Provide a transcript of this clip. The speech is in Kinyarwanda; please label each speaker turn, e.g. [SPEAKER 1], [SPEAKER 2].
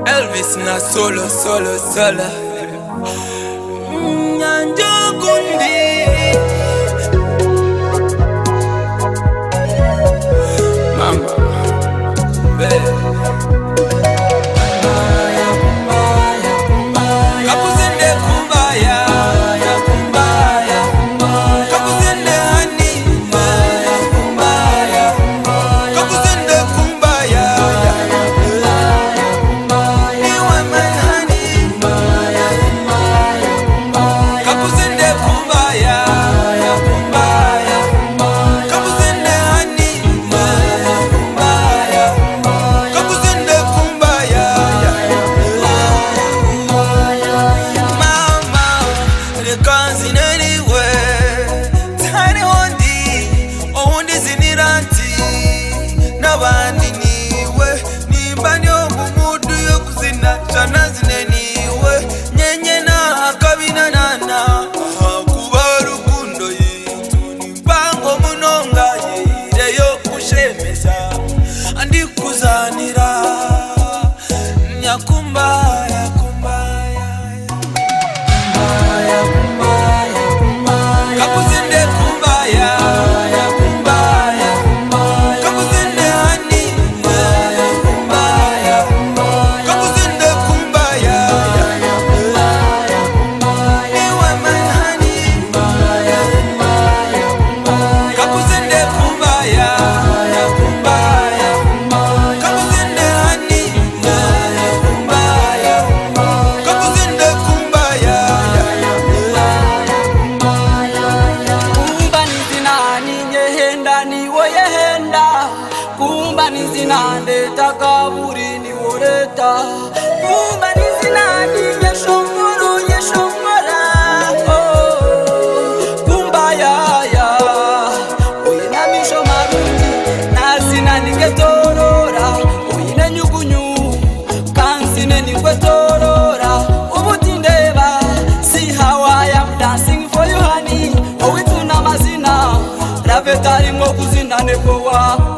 [SPEAKER 1] Elvis na solo Nyanjogundi Mama Kumba nizinande takaburi ni woreta Kumba nizinande yeshongora Kumba ya Oyina misho marundi Nazina ningetorora Oyina nyugunyu Kansine ningetorora Ubutindeba See how I am dancing for you honey Owituna mazina Ravetari mokuzina nepowa